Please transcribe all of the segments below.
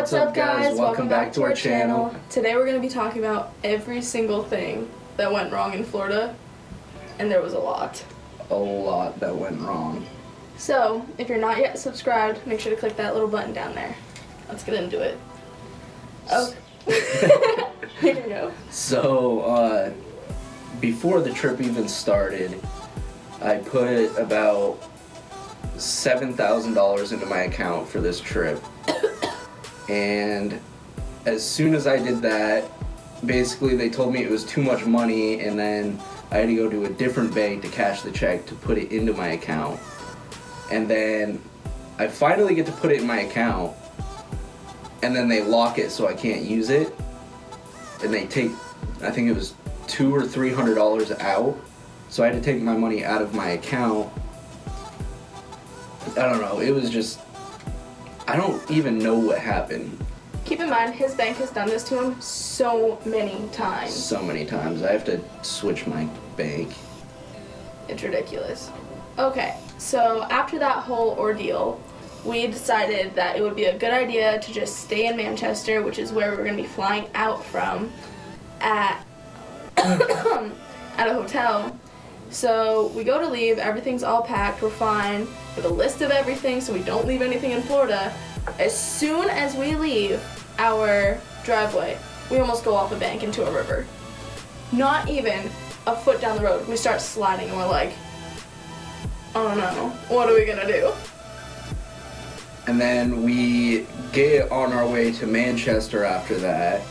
What's up, guys? Welcome back to our channel. Today we're going to be talking about every single thing that went wrong in Florida, and there was a lot. A lot that went wrong. So, if you're not yet subscribed, make sure to click that little button down there. Let's get into it. Oh. Here we go. So, before the trip even started, I put about $7,000 into my account for this trip. And as soon as I did that, basically they told me it was too much money, and then I had to go to a different bank to cash the check to put it into my account. And then I finally get to put it in my account, and then they lock it so I can't use it. And they take, I think it was $200 or $300 out. So I had to take my money out of my account. I don't know, it was just, I don't even know what happened. Keep in mind, his bank has done this to him so many times. So many times. I have to switch my bank. It's ridiculous. Okay, so after that whole ordeal, we decided that it would be a good idea to just stay in Manchester, which is where we're going to be flying out from, at a hotel. So we go to leave, everything's all packed, we're fine, with a list of everything so we don't leave anything in Florida. As soon as we leave our driveway, we almost go off a bank into a river. Not even a foot down the road, we start sliding and we're like, oh no, what are we gonna do? And then we get on our way to Manchester after that,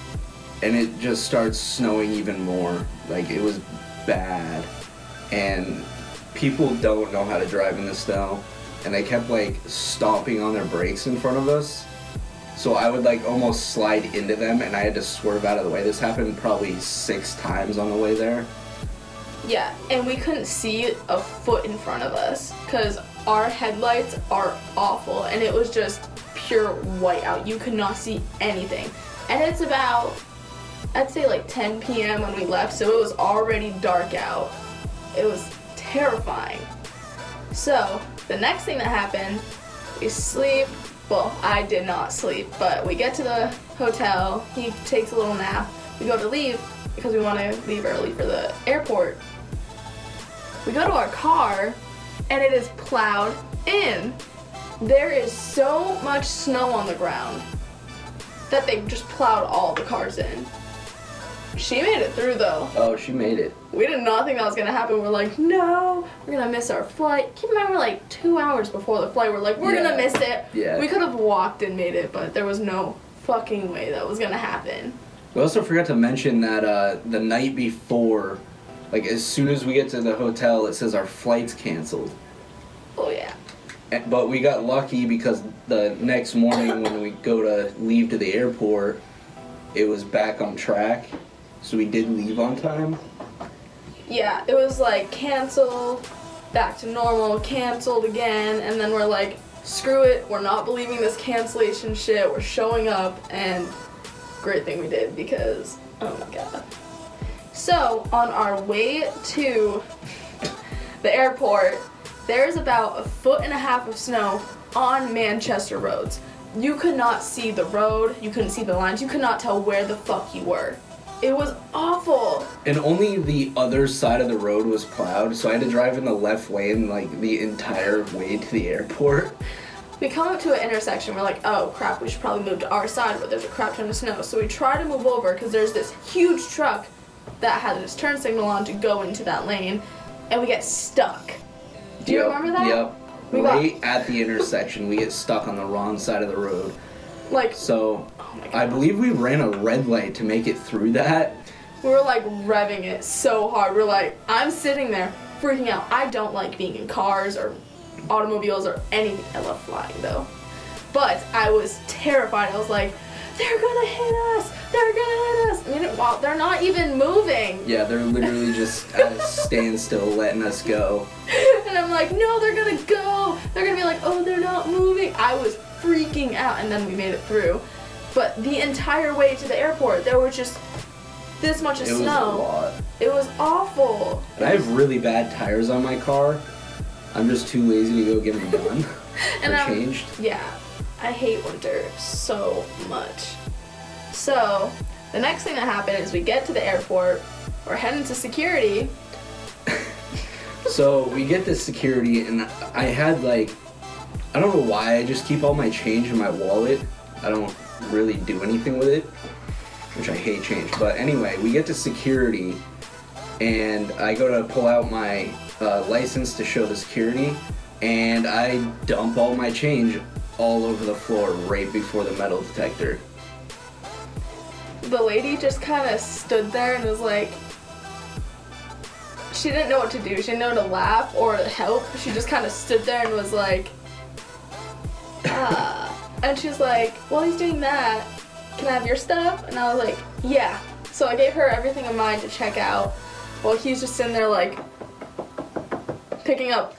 and it just starts snowing even more. Like, it was bad. And people don't know how to drive in the snow, and they kept like stomping on their brakes in front of us. So I would like almost slide into them, and I had to swerve out of the way. This happened probably 6 times on the way there. Yeah, and we couldn't see a foot in front of us because our headlights are awful, and it was just pure whiteout. You could not see anything. And it's about, I'd say like 10 p.m. when we left, so it was already dark out. It was terrifying. So, the next thing that happened, we sleep. Well, I did not sleep, but we get to the hotel. He takes a little nap. We go to leave because we want to leave early for the airport. We go to our car, and it is plowed in. There is so much snow on the ground that they just plowed all the cars in. She made it through, though. Oh, she made it. We did not think that was going to happen. We're like, no, we're going to miss our flight. Keep in mind, we're like 2 hours before the flight. We're like, we're going to miss it. Yeah. We could have walked and made it, but there was no fucking way that was going to happen. We also forgot to mention that the night before, like as soon as we get to the hotel, it says our flight's canceled. Oh, yeah. But we got lucky because the next morning when we go to leave to the airport, it was back on track. So we did leave on time. Yeah, it was like canceled, back to normal, canceled again, and then we're like, screw it, we're not believing this cancellation shit, we're showing up, and great thing we did because, oh my god. So, on our way to the airport, there's about 1.5 feet of snow on Manchester roads. You could not see the road, you couldn't see the lines, you could not tell where the fuck you were. It was awful. And only the other side of the road was plowed, so I had to drive in the left lane like the entire way to the airport. We come up to an intersection, we're like, oh crap, we should probably move to our side, but there's a crap ton of snow. So we try to move over because there's this huge truck that has its turn signal on to go into that lane, and we get stuck. Do you remember that? Yep. At the intersection, we get stuck on the wrong side of the road. Like, so, oh my God. I believe we ran a red light to make it through that. We were like revving it so hard. We're like, I'm sitting there freaking out. I don't like being in cars or automobiles or anything. I love flying though. But I was terrified. I was like, they're gonna hit us. They're gonna hit us. I mean, wow, they're not even moving. Yeah, they're literally just at a standstill letting us go. And I'm like, no, they're gonna go. They're gonna be like, oh, they're not moving. I was freaking out, and then we made it through. But the entire way to the airport, there was just this much of snow. It was a lot. It was awful. And I have really bad tires on my car. I'm just too lazy to go get them done or changed. Yeah. I hate winter so much. So, the next thing that happened is we get to the airport, we're heading to security. So we get to security, and I had like, I don't know why, I just keep all my change in my wallet. I don't really do anything with it, which I hate change. But anyway, we get to security, and I go to pull out my license to show the security, and I dump all my change all over the floor right before the metal detector. The lady just kind of stood there and was like, she didn't know what to do. She didn't know to laugh or to help. She just kind of stood there and was like, and she's like, while he's doing that, can I have your stuff? And I was like, yeah. So I gave her everything of mine to check out while he's just sitting there like picking up,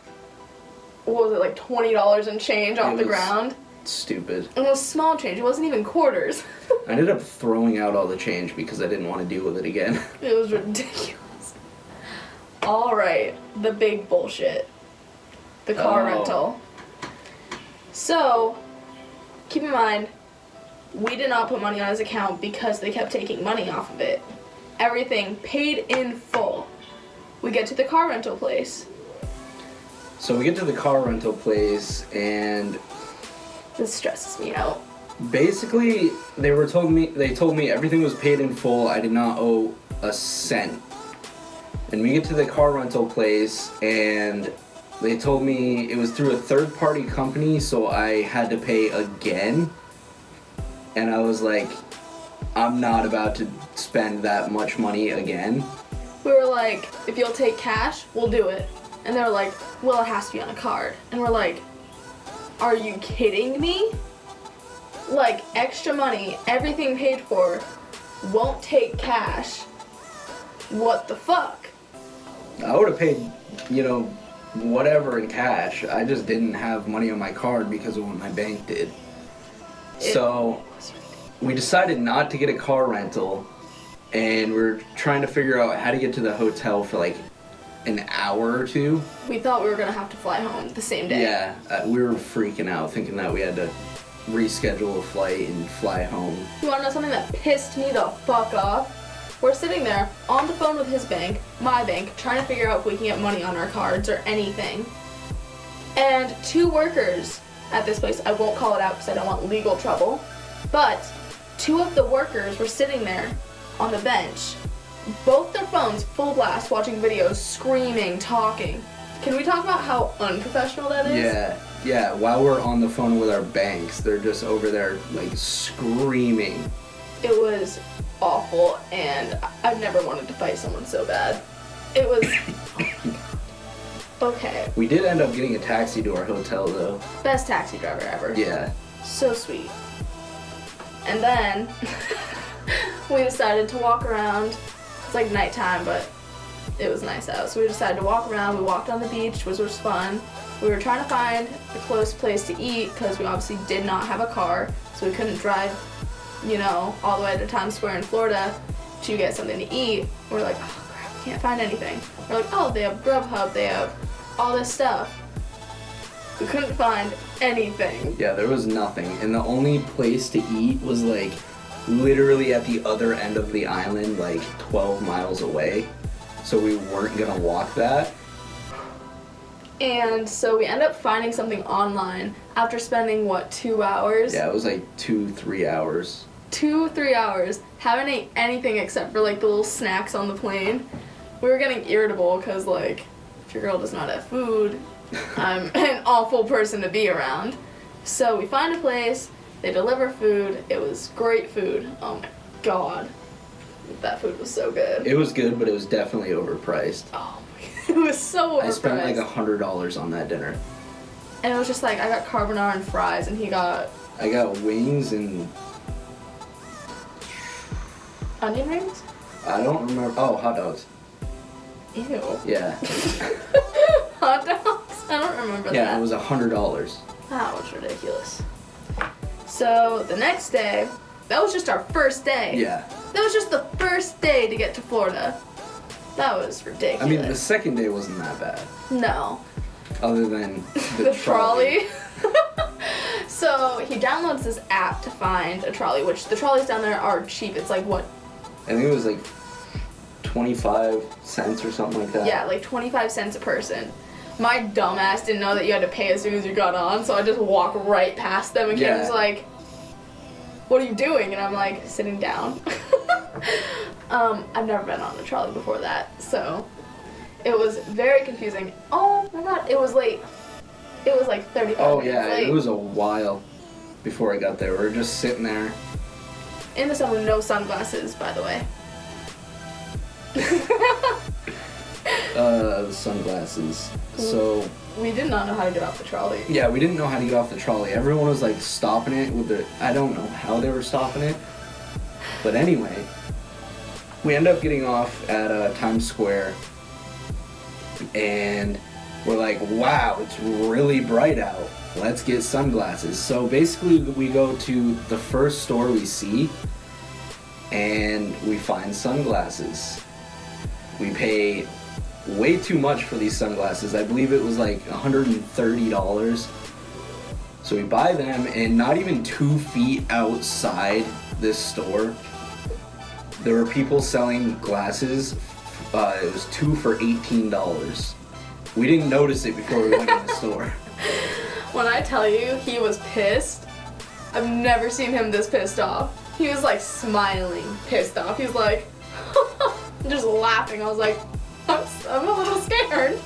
what was it, like $20 in change off the ground? Stupid. And it was small change. It wasn't even quarters. I ended up throwing out all the change because I didn't want to deal with it again. It was ridiculous. Alright, the big bullshit. The car rental. So, keep in mind, we did not put money on his account because they kept taking money off of it. Everything paid in full. We get to the car rental place. So we get to the car rental place, and This stresses me out. basically they told me everything was paid in full. I did not owe a cent. And we get to the car rental place, and they told me it was through a third-party company, so I had to pay again. And I was like, I'm not about to spend that much money again. We were like, if you'll take cash, we'll do it. And they're like, well, it has to be on a card. And we're like, are you kidding me? Like, extra money, everything paid for, won't take cash. What the fuck? I would have paid, whatever in cash. I just didn't have money on my card because of what my bank did. So we decided not to get a car rental, and we're trying to figure out how to get to the hotel for like an hour or two. We thought we were gonna have to fly home the same day. Yeah, we were freaking out thinking that we had to reschedule a flight and fly home. You wanna know something that pissed me the fuck off? We're sitting there on the phone with his bank, my bank, trying to figure out if we can get money on our cards or anything. And two workers at this place, I won't call it out because I don't want legal trouble, but two of the workers were sitting there on the bench, both their phones full blast, watching videos, screaming, talking. Can we talk about how unprofessional that is? Yeah, while we're on the phone with our banks, they're just over there like screaming. It was awful, and I've never wanted to fight someone so bad. It was... Okay. We did end up getting a taxi to our hotel, though. Best taxi driver ever. Yeah. So sweet. And then we decided to walk around. It's like nighttime, but it was nice out. So we decided to walk around. We walked on the beach, which was fun. We were trying to find a close place to eat because we obviously did not have a car, so we couldn't drive, all the way to Times Square in Florida to get something to eat. We're like, oh crap, we can't find anything. We're like, oh, they have Grubhub, they have all this stuff. We couldn't find anything. Yeah, there was nothing. And the only place to eat was like literally at the other end of the island, like 12 miles away. So we weren't gonna walk that. And so we end up finding something online after spending, 2 hours? Yeah, it was like 2-3 hours. 2-3 hours. Haven't ate anything except for like the little snacks on the plane. We were getting irritable because if your girl does not have food, I'm an awful person to be around. So we find a place, they deliver food, it was great food. Oh my god. That food was so good. It was good, but it was definitely overpriced. Oh my god. It was so overpriced. I spent like $100 on that dinner. And it was just like, I got carbonara and fries, and he got... I got wings and... Onion rings? I don't remember. Oh, hot dogs. Ew. Yeah. Hot dogs? I don't remember that. Yeah, it was $100. That was ridiculous. So, the next day, that was just our first day. Yeah. That was just the first day to get to Florida. That was ridiculous. I mean, the second day wasn't that bad. No. Other than The trolley. So he downloads this app to find a trolley, which the trolleys down there are cheap. It's like what? I think it was like 25 cents or something like that. Yeah, like 25 cents a person. My dumbass didn't know that you had to pay as soon as you got on, so I just walked right past them and Cam was like, "What are you doing?" And I'm like, sitting down. I've never been on a trolley before that, so it was very confusing. Oh my god, it was late. It was like 35 minutes late. It was a while before I got there. We were just sitting there. In the sun with no sunglasses, by the way. The sunglasses. So we did not know how to get off the trolley. Yeah, we didn't know how to get off the trolley. Everyone was like stopping it with their, I don't know how they were stopping it. But anyway, we ended up getting off at Times Square, and we're like, wow, it's really bright out. Let's get sunglasses. So basically we go to the first store we see, and we find sunglasses. We pay way too much for these sunglasses. I believe it was like $130. So we buy them, and not even 2 feet outside this store, there were people selling glasses. It was 2 for $18. We didn't notice it before we went in the store. When I tell you he was pissed, I've never seen him this pissed off. He was like smiling, pissed off. He was like, just laughing. I was like, I'm a little scared.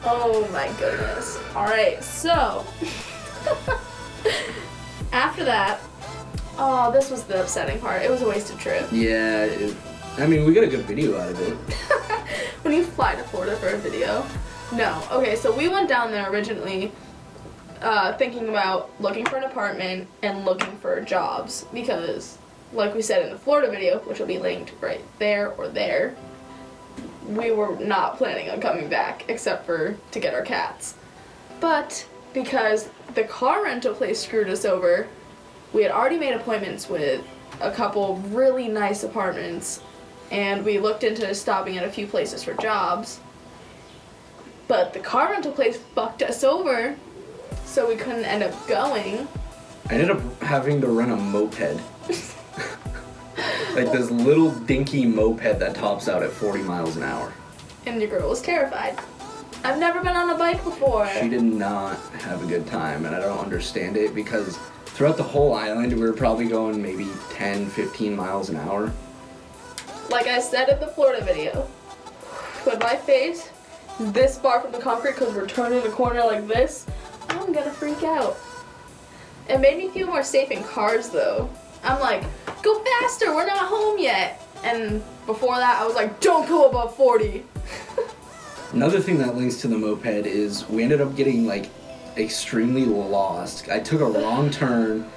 Oh my goodness. Alright, so after that, oh, this was the upsetting part. It was a wasted trip. Yeah, I mean, we got a good video out of it. When you fly to Florida for a video. No. Okay, so we went down there originally thinking about looking for an apartment and looking for jobs because, like we said in the Florida video, which will be linked right there or there, we were not planning on coming back except for to get our cats. But because the car rental place screwed us over, we had already made appointments with a couple really nice apartments, and we looked into stopping at a few places for jobs. But the car rental place fucked us over, so we couldn't end up going. I ended up having to rent a moped. Like this little dinky moped that tops out at 40 miles an hour. And your girl was terrified. I've never been on a bike before. She did not have a good time, and I don't understand it because throughout the whole island we were probably going maybe 10, 15 miles an hour. Like I said in the Florida video, when my face is this far from the concrete because we're turning a corner like this, I'm gonna freak out. It made me feel more safe in cars though. I'm like, go faster, we're not home yet. And before that I was like, don't go above 40. Another thing that links to the moped is we ended up getting like extremely lost. I took a wrong turn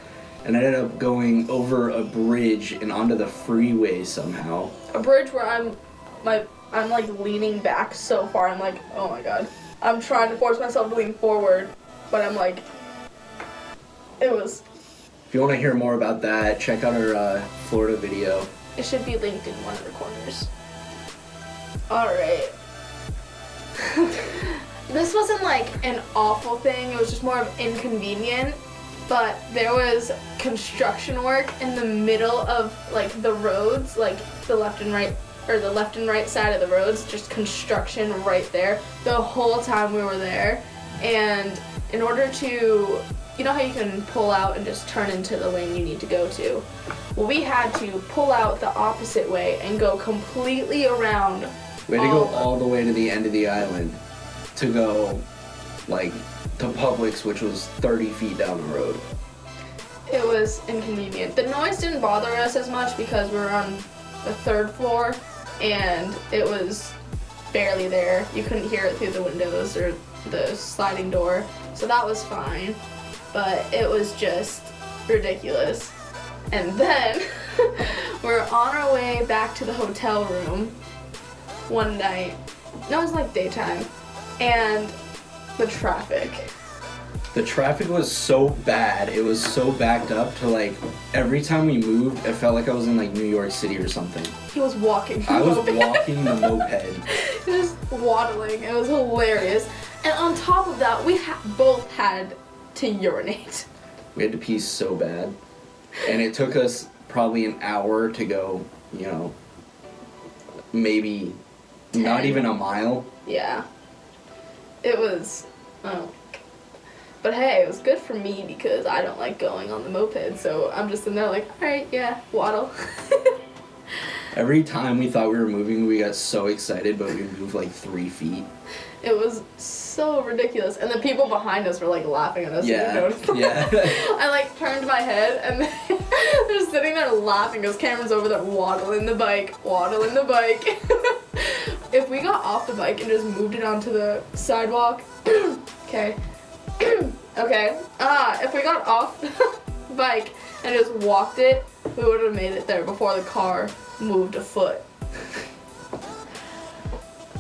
and ended up going over a bridge and onto the freeway somehow. A bridge where I'm like leaning back so far. I'm like, oh my god. I'm trying to force myself to lean forward, but I'm like, it was. If you want to hear more about that, check out our Florida video. It should be linked in one of the corners. Alright. This wasn't like an awful thing, it was just more of inconvenient, but there was construction work in the middle of like the roads, like the left and right side of the roads, just construction right there the whole time we were there. And in order to, you know how you can pull out and just turn into the lane you need to go to? Well, we had to pull out the opposite way and go completely around. We had to go all the way to the end of the island to go, like, to Publix, which was 30 feet down the road. It was inconvenient. The noise didn't bother us as much because we were on the 3rd floor and it was barely there. You couldn't hear it through the windows or the sliding door, so that was fine. But it was just ridiculous. And then we're on our way back to the hotel room one night. No, it was like daytime. And the traffic. The traffic was so bad. It was so backed up to like every time we moved, it felt like I was in like New York City or something. He was walking. I was walking the moped. Just waddling. It was hilarious. And on top of that, we both had to urinate. We had to pee so bad. And it took us probably an hour to go, maybe 10. Not even a mile. Yeah. It was, but hey, it was good for me because I don't like going on the moped, so I'm just in there like, alright, yeah, waddle. Every time we thought we were moving, we got so excited, but we moved like 3 feet. It was so ridiculous, and the people behind us were like laughing at us. Yeah, yeah. I like turned my head, and they're sitting there laughing because Cameron's over there waddling the bike. If we got off the bike and just moved it onto the sidewalk, okay, if we got off the bike and just walked it, we would have made it there before the car moved a foot.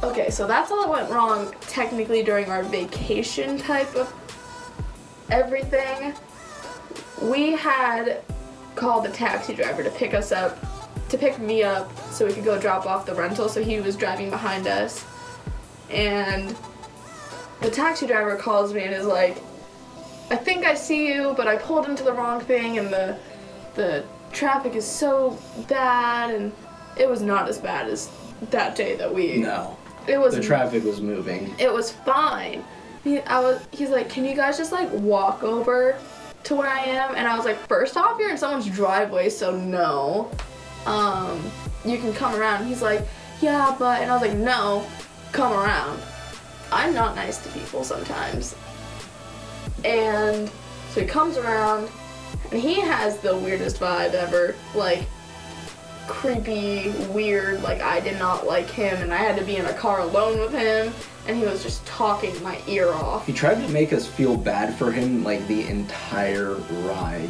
Okay, so that's all that went wrong technically during our vacation type of everything. We had called the taxi driver to pick me up so we could go drop off the rental, so he was driving behind us. And the taxi driver calls me and is like, I think I see you, but I pulled into the wrong thing and the traffic is so bad, and it was not as bad as that day that we... No. It was... The traffic was moving. It was fine. He's like, can you guys just like walk over to where I am? And I was like, first off, you're in someone's driveway, so no. You can come around. He's like, yeah, but... And I was like, no, come around. I'm not nice to people sometimes. And so he comes around, and he has the weirdest vibe ever. Like, creepy, weird, like I did not like him, and I had to be in a car alone with him, and he was just talking my ear off. He tried to make us feel bad for him, like, the entire ride.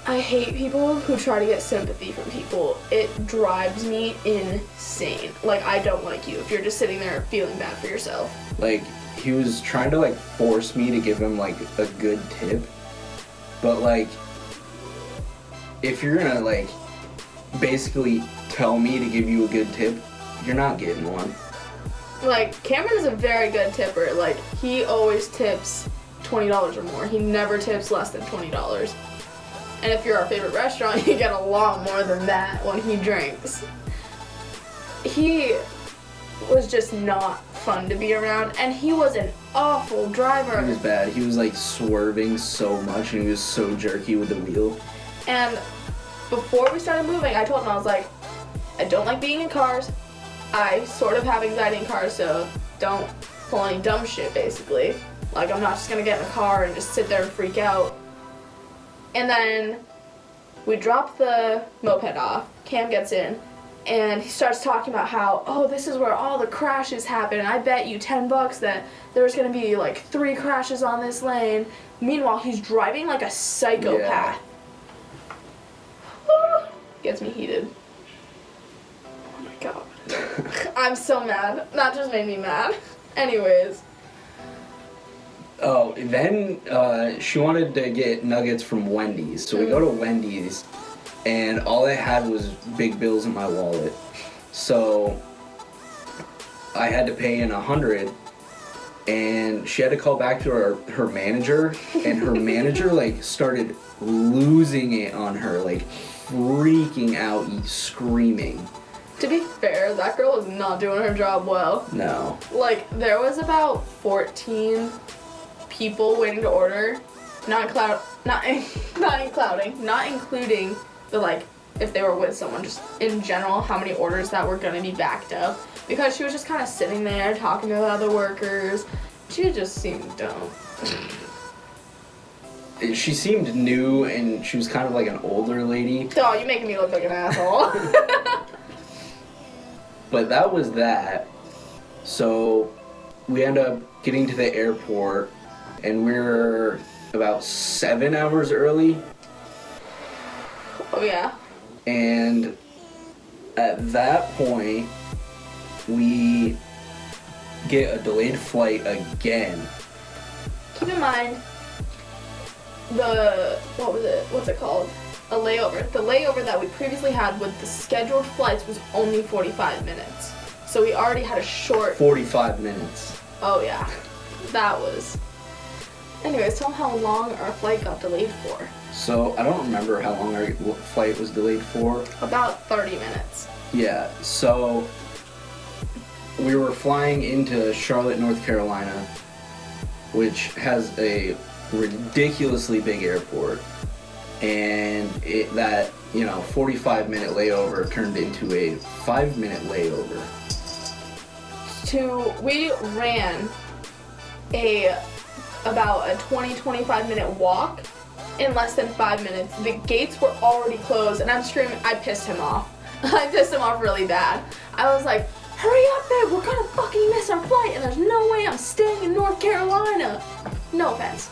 I hate people who try to get sympathy from people. It drives me insane. Like, I don't like you if you're just sitting there feeling bad for yourself. Like, he was trying to, like, force me to give him, like, a good tip. But, like, if you're gonna, like, basically tell me to give you a good tip, you're not getting one. Like, Cameron is a very good tipper. Like, he always tips $20 or more. He never tips less than $20. And if you're our favorite restaurant, you get a lot more than that when he drinks. He was just not fun to be around, and he was an awful driver. He was bad. He was, like, swerving so much, and he was so jerky with the wheel. And before we started moving, I told him, I was like, I don't like being in cars. I sort of have anxiety in cars, so don't pull any dumb shit, basically. Like, I'm not just gonna get in a car and just sit there and freak out. And then we drop the moped off. Cam gets in, and he starts talking about how, oh, this is where all the crashes happen. And I bet you $10 that there's gonna be like 3 crashes on this lane. Meanwhile, he's driving like a psychopath. Yeah. Gets me heated. Oh my god. I'm so mad. That just made me mad. Anyways. Oh, then she wanted to get nuggets from Wendy's. So we go to Wendy's, and all I had was big bills in my wallet. So I had to pay in $100, and she had to call back to her manager, and her manager like started losing it on her, like freaking out, screaming. To be fair, that girl was not doing her job well. No. Like, there was about 14 people waiting to order, not including the, like, if they were with someone, just in general, how many orders that were gonna be backed up, because she was just kind of sitting there talking to the other workers. She just seemed dumb. She seemed new, and she was kind of like an older lady. Oh, you're making me look like an asshole. But that was that. So we end up getting to the airport, and we're about 7 hours early. Oh, yeah. And at that point, we get a delayed flight again. Keep in mind, what's it called? A layover. The layover that we previously had with the scheduled flights was only 45 minutes. So we already had a short... 45 minutes. Oh, yeah. That was... Anyways, tell them how long our flight got delayed for. So I don't remember how long our flight was delayed for. About 30 minutes. Yeah, so we were flying into Charlotte, North Carolina, which has a ridiculously big airport. And that 45-minute layover turned into a 5-minute layover. We ran about a 20-25 minute walk in less than 5 minutes. The gates were already closed, and I'm screaming. I pissed him off. I pissed him off really bad. I was like, hurry up, babe, we're gonna fucking miss our flight, and there's no way I'm staying in North Carolina. No offense.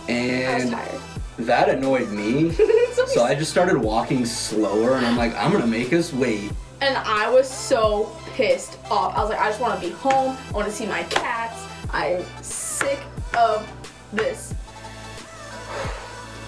And I was tired. That annoyed me, so I just started walking slower, and I'm like, I'm gonna make us wait. And I was so pissed off. I was like, I just want to be home. I want to see my cats. I'm sick of this.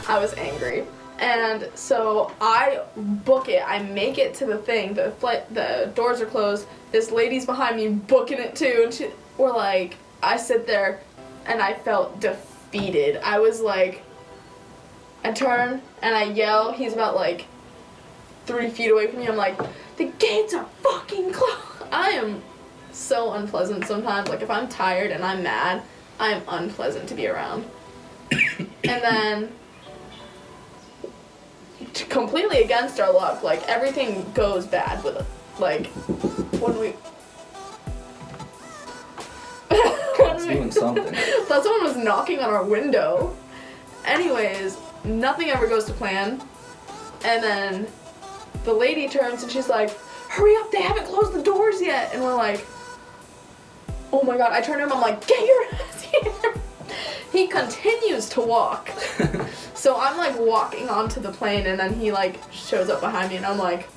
I was angry. And so I book it. I make it to the thing. The doors are closed. This lady's behind me booking it too. And we're like, I sit there and I felt defeated. I was like, I turn and I yell. He's about like 3 feet away from me. I'm like, the gates are fucking closed. I am so unpleasant sometimes. Like if I'm tired and I'm mad, I am unpleasant to be around. And then completely against our luck, like everything goes bad with it. Like when we doing something. Thought someone was knocking on our window. Anyways, nothing ever goes to plan. And then the lady turns and she's like, hurry up, they haven't closed the doors yet. And we're like, oh my god. I turn to him, I'm like, get your ass here. He continues to walk. So I'm like walking onto the plane, and then he like shows up behind me, and I'm like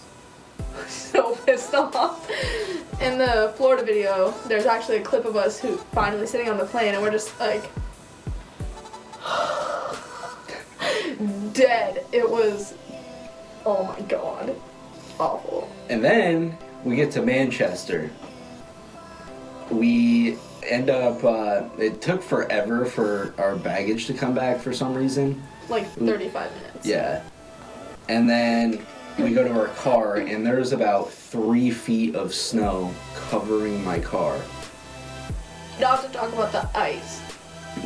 so pissed off. In the Florida video, there's actually a clip of us who finally sitting on the plane, and we're just like dead. It was, oh my god, awful. And then we get to Manchester. We end up, it took forever for our baggage to come back for some reason. Like 35 minutes. Yeah. And then we go to our car, and there's about 3 feet of snow covering my car. You don't have to talk about the ice.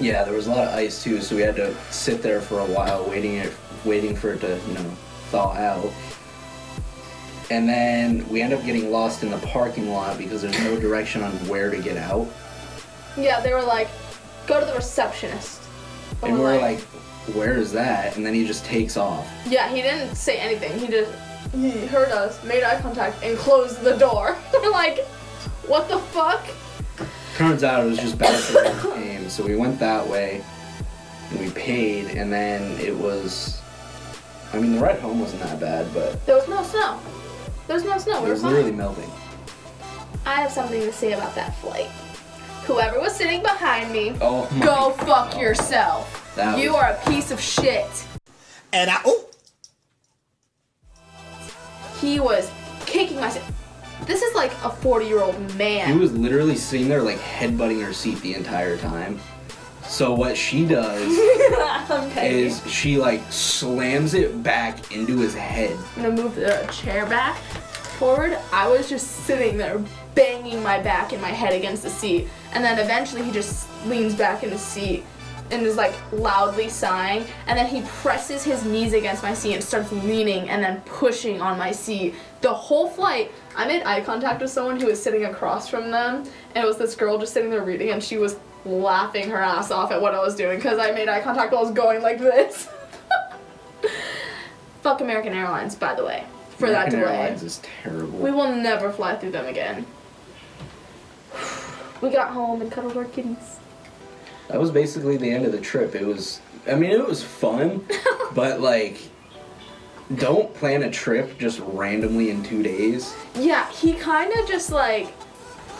Yeah, there was a lot of ice too, so we had to sit there for a while waiting for it to, thaw out. And then we end up getting lost in the parking lot because there's no direction on where to get out. Yeah, they were like, go to the receptionist. And we're like, where is that? And then he just takes off. Yeah, he didn't say anything. He heard us, made eye contact, and closed the door. We're like, what the fuck? Turns out it was just back to where we came. So we went that way, and we paid, and then it was, the ride home wasn't that bad, but there was no snow. There's no snow. It was literally melting. I have something to say about that flight. Whoever was sitting behind me, go fuck yourself. You are a piece of shit. And he was kicking my seat. This is like a 40-year-old man. He was literally sitting there like headbutting her seat the entire time. So what she does is she like slams it back into his head. I'm gonna move the chair back forward. I was just sitting there banging my back and my head against the seat, and then eventually he just leans back in the seat and is like loudly sighing, and then he presses his knees against my seat and starts leaning and then pushing on my seat. The whole flight, I made eye contact with someone who was sitting across from them, and it was this girl just sitting there reading, and she was laughing her ass off at what I was doing because I made eye contact while I was going like this. Fuck American Airlines, by the way, for that delay. American Airlines is terrible. We will never fly through them again. We got home and cuddled our kitties. That was basically the end of the trip. It was fun, but like, don't plan a trip just randomly in 2 days. Yeah, he kind of just like,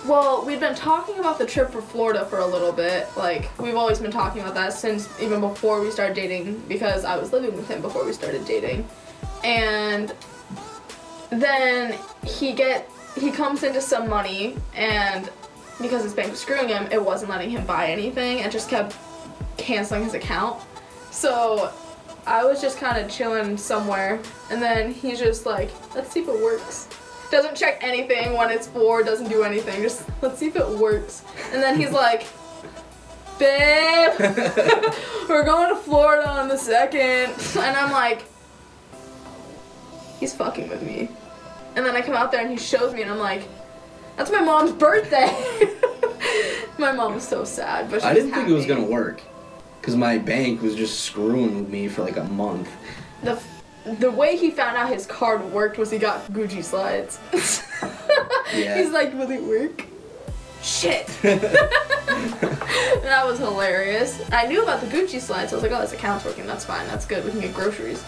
well, we've been talking about the trip for Florida for a little bit. Like, we've always been talking about that since even before we started dating, because I was living with him before we started dating. And then he comes into some money, and because his bank was screwing him, it wasn't letting him buy anything, and just kept canceling his account. So I was just kind of chilling somewhere, and then he's just like, let's see if it works. Doesn't check anything when it's 4, doesn't do anything, just let's see if it works. And then he's like, babe, we're going to Florida on the 2nd. And I'm like, he's fucking with me. And then I come out there and he shows me and I'm like, that's my mom's birthday. My mom was so sad, but she I didn't think it was happy. gonna work. Because my bank was just screwing with me for like a month. The way he found out his card worked was he got Gucci slides. Yeah. He's like, will it work? Shit. That was hilarious. I knew about the Gucci slides. So I was like, oh, this account's working. That's fine. That's good. We can get groceries.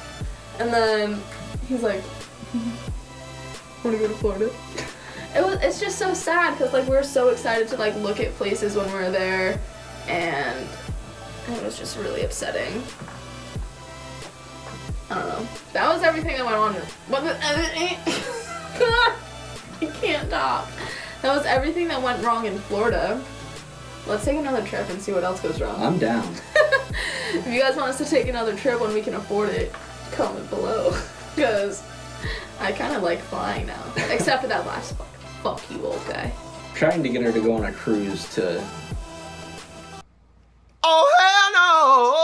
And then he's like, want to go to Florida? It's just so sad because like we were so excited to like look at places when we were there, and it was just really upsetting. I don't know. That was everything that went on. I can't talk. That was everything that went wrong in Florida. Let's take another trip and see what else goes wrong. I'm down. If you guys want us to take another trip when we can afford it, comment below. Because I kind of like flying now. Except for that last fuck you, old guy. Trying to get her to go on a cruise to... Oh, hell no!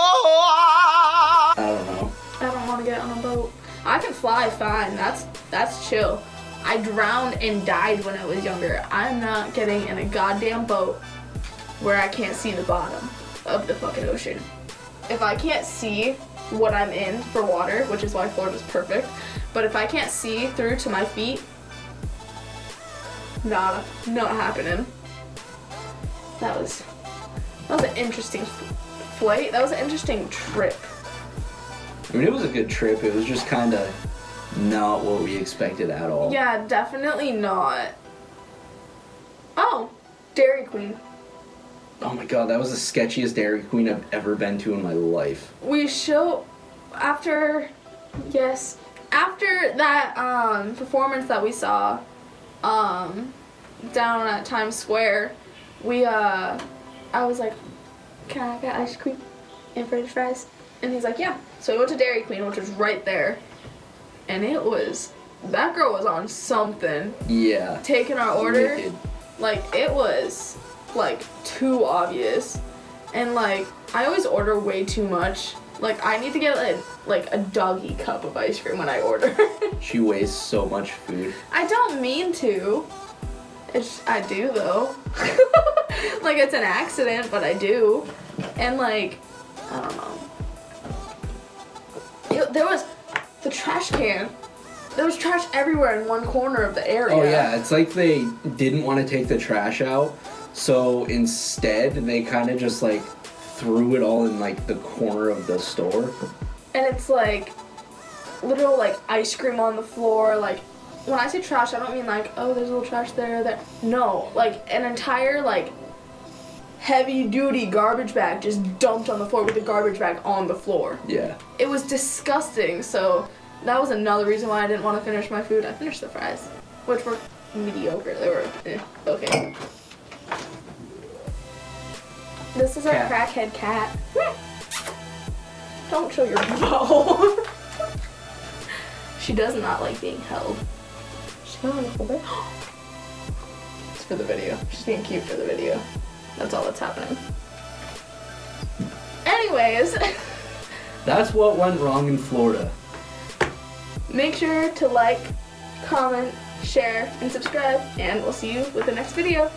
I don't know. I don't want to get on a boat. I can fly fine. That's chill. I drowned and died when I was younger. I'm not getting in a goddamn boat where I can't see the bottom of the fucking ocean. If I can't see what I'm in for water, which is why Florida's perfect, but if I can't see through to my feet, not happening. That was an interesting flight. That was an interesting trip. I mean, it was a good trip. It was just kind of not what we expected at all. Yeah, definitely not. Oh, Dairy Queen. Oh my god, that was the sketchiest Dairy Queen I've ever been to in my life. After that performance that we saw down at Times Square, I was like, can I get ice cream and french fries? And he's like, yeah. So we went to Dairy Queen, which was right there. And that girl was on something. Yeah. Taking our order. Wicked. Like, it was, like, too obvious. And, like, I always order way too much. Like, I need to get, a doggy cup of ice cream when I order. She wastes so much food. I don't mean to. I do, though. Like, it's an accident, but I do. And, like, I don't know. There was the trash can. There was trash everywhere in one corner of the area. Oh yeah, it's like they didn't want to take the trash out, so instead they kind of just like threw it all in like the corner of the store. And it's like literal like ice cream on the floor. Like when I say trash, I don't mean like, oh, there's a little trash there. No, like an entire like heavy duty garbage bag just dumped on the floor with the garbage bag on the floor. Yeah. It was disgusting. So that was another reason why I didn't want to finish my food. I finished the fries, which were mediocre. They were okay. This is our crackhead cat. Don't show your bow. She does not like being held. She's going to hold it. It's for the video. She's being cute for the video. That's all that's happening. Anyways. That's what went wrong in Florida. Make sure to like, comment, share, and subscribe, and we'll see you with the next video.